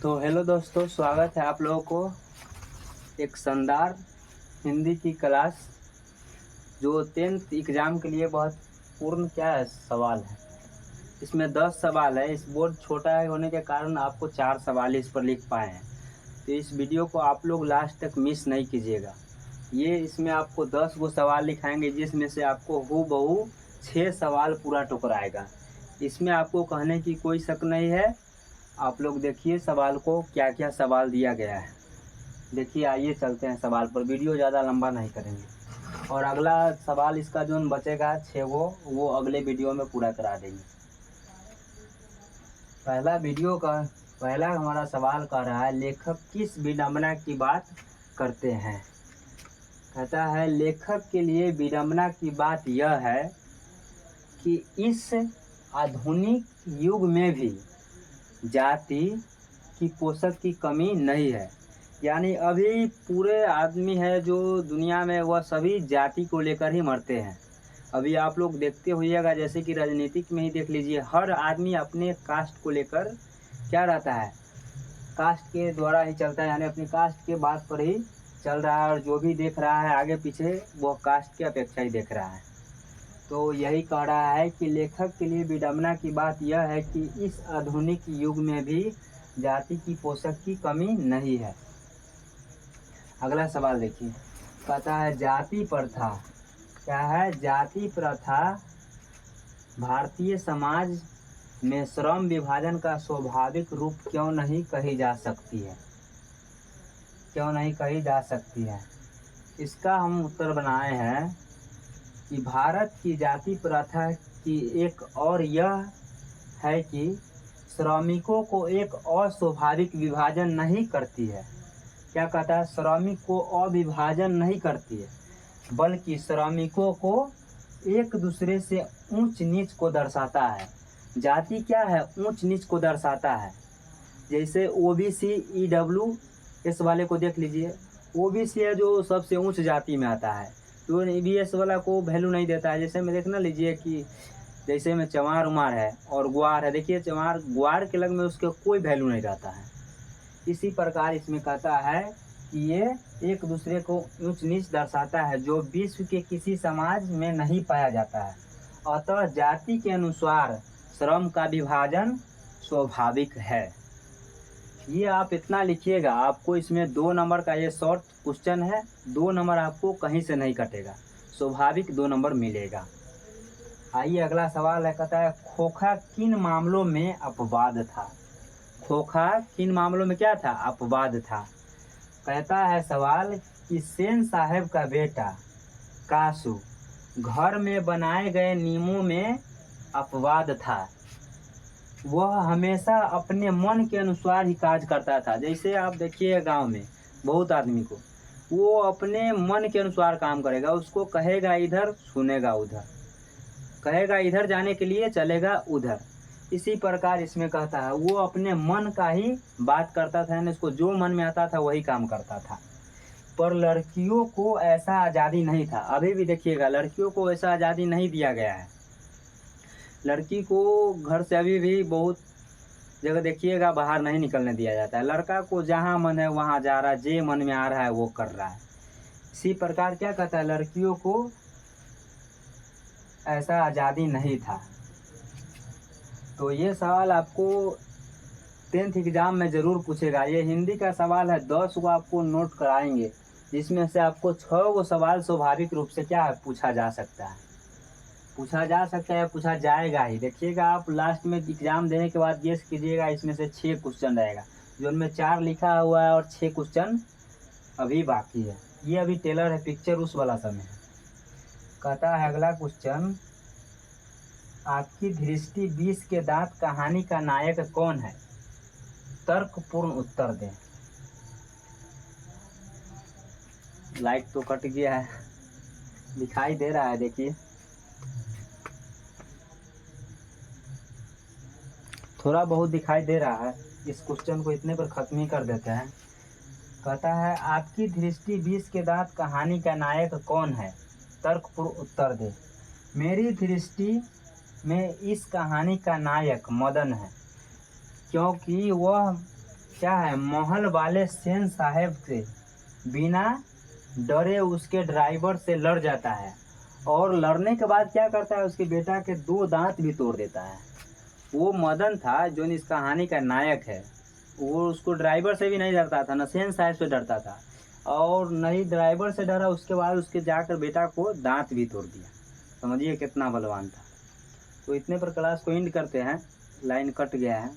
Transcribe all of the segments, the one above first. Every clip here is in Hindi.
तो हेलो दोस्तों, स्वागत है आप लोगों को एक शानदार हिंदी की क्लास जो 10th एग्ज़ाम के लिए बहुत पूर्ण क्या है सवाल है। इसमें 10 सवाल है। इस बोर्ड छोटा है होने के कारण आपको 4 सवाल इस पर लिख पाए हैं। तो इस वीडियो को आप लोग लास्ट तक मिस नहीं कीजिएगा। ये इसमें आपको 10 गो सवाल लिखाएंगे जिसमें से आपको हूबहू 6 सवाल पूरा टुकराएगा। इसमें आपको कहने की कोई शक नहीं है। आप लोग देखिए सवाल को क्या क्या सवाल दिया गया है। देखिए, आइए चलते हैं सवाल पर। वीडियो ज़्यादा लंबा नहीं करेंगे और अगला सवाल इसका जो बचेगा 6 वो अगले वीडियो में पूरा करा देंगे। पहला हमारा सवाल कह रहा है, लेखक किस विडंबना की बात करते हैं। कहता है लेखक के लिए विडंबना की बात यह है कि इस आधुनिक युग में भी जाति की पोषक की कमी नहीं है। यानी अभी पूरे आदमी है जो दुनिया में वह सभी जाति को लेकर ही मरते हैं। अभी आप लोग देखते होइएगा, जैसे कि राजनीतिक में ही देख लीजिए, हर आदमी अपने कास्ट को लेकर क्या रहता है, कास्ट के द्वारा ही चलता है। यानी अपनी कास्ट के बात पर ही चल रहा है और जो भी देख रहा है आगे पीछे वो कास्ट की अपेक्षा ही देख रहा है। तो यही कह रहा है कि लेखक के लिए विडंबना की बात यह है कि इस आधुनिक युग में भी जाति की पोषक की कमी नहीं है। अगला सवाल देखिए, कहता है जाति प्रथा क्या है। जाति प्रथा भारतीय समाज में श्रम विभाजन का स्वाभाविक रूप क्यों नहीं कही जा सकती है। क्यों नहीं कही जा सकती है, इसका हम उत्तर बनाए हैं कि भारत की जाति प्रथा की एक और यह है कि श्रमिकों को एक अस्वाभाविक विभाजन नहीं करती है। क्या कहता है, श्रमिक को अविभाजन नहीं करती है बल्कि श्रमिकों को एक दूसरे से ऊंच नीच को दर्शाता है। जाति क्या है, ऊंच नीच को दर्शाता है। जैसे ओबीसी ईडब्ल्यूएस वाले को देख लीजिए, ओबीसी है जो सबसे ऊंच जाति में आता है, तो ईबीएस वाला को वैल्यू नहीं देता है। जैसे में देखना लीजिए कि जैसे में चमार उमार है और ग्वार है, देखिए चमार ग्वार के लग में उसके कोई वैल्यू नहीं रहता है। इसी प्रकार इसमें कहता है कि ये एक दूसरे को ऊंच नीच दर्शाता है जो विश्व के किसी समाज में नहीं पाया जाता है। अतः जाति के अनुसार श्रम का विभाजन स्वाभाविक है। ये आप इतना लिखिएगा, आपको इसमें 2 नंबर का ये शॉर्ट क्वेश्चन है। 2 नंबर आपको कहीं से नहीं कटेगा, स्वाभाविक 2 नंबर मिलेगा। आइए अगला सवाल है, कहता है खोखा किन मामलों में अपवाद था। खोखा किन मामलों में क्या था, अपवाद था। कहता है सवाल कि सेन साहब का बेटा कासू घर में बनाए गए नियमों में अपवाद था। वह हमेशा अपने मन के अनुसार ही कार्य करता था। जैसे आप देखिए गांव में बहुत आदमी को वो अपने मन के अनुसार काम करेगा, उसको कहेगा इधर सुनेगा उधर, कहेगा इधर जाने के लिए चलेगा उधर। इसी प्रकार इसमें कहता है वो अपने मन का ही बात करता था, यानी उसको जो मन में आता था वही काम करता था। पर लड़कियों को ऐसा आज़ादी नहीं था। अभी भी देखिएगा लड़कियों को ऐसा आज़ादी नहीं दिया गया है। लड़की को घर से अभी भी बहुत जगह देखिएगा बाहर नहीं निकलने दिया जाता है। लड़का को जहाँ मन है वहाँ जा रहा है, जे मन में आ रहा है वो कर रहा है। इसी प्रकार क्या कहता है, लड़कियों को ऐसा आज़ादी नहीं था। तो ये सवाल आपको 10th एग्ज़ाम में ज़रूर पूछेगा। ये हिंदी का सवाल है, 10 को आपको नोट कराएंगे, जिसमें से आपको 6 को सवाल स्वाभाविक रूप से क्या है पूछा जा सकता है, पूछा जाएगा ही। देखिएगा आप लास्ट में एग्ज़ाम देने के बाद गेस कीजिएगा, इसमें से 6 क्वेश्चन रहेगा, जो उनमें 4 लिखा हुआ है और 6 क्वेश्चन अभी बाकी है। ये अभी टेलर है, पिक्चर उस वाला समय है। कहता है अगला क्वेश्चन, आपकी दृष्टि 20 के दांत कहानी का नायक कौन है। तर्कपूर्ण उत्तर दें। लाइट तो कट गया है, दिखाई दे रहा है, देखिए थोड़ा बहुत दिखाई दे रहा है। इस क्वेश्चन को इतने पर खत्म ही कर देते हैं। कहता है आपकी दृष्टि 20 के दांत कहानी का नायक कौन है, तर्कपूर्ण उत्तर दे। मेरी दृष्टि में इस कहानी का नायक मदन है, क्योंकि वह क्या है, महल वाले सेन साहब से बिना डरे उसके ड्राइवर से लड़ जाता है, और लड़ने के बाद क्या करता है, उसके बेटा के 2 दांत भी तोड़ देता है। वो मदन था जो इस कहानी का नायक है, वो उसको ड्राइवर से भी नहीं डरता था, न सेन साहब से डरता था, और न ही ड्राइवर से डरा। उसके बाद उसके जाकर बेटा को दांत भी तोड़ दिया। समझिए कितना बलवान था। तो इतने पर क्लास को एंड करते हैं, लाइन कट गया है।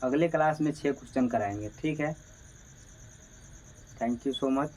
अगले क्लास में 6 क्वेश्चन कराएंगे, ठीक है। Thank you so much.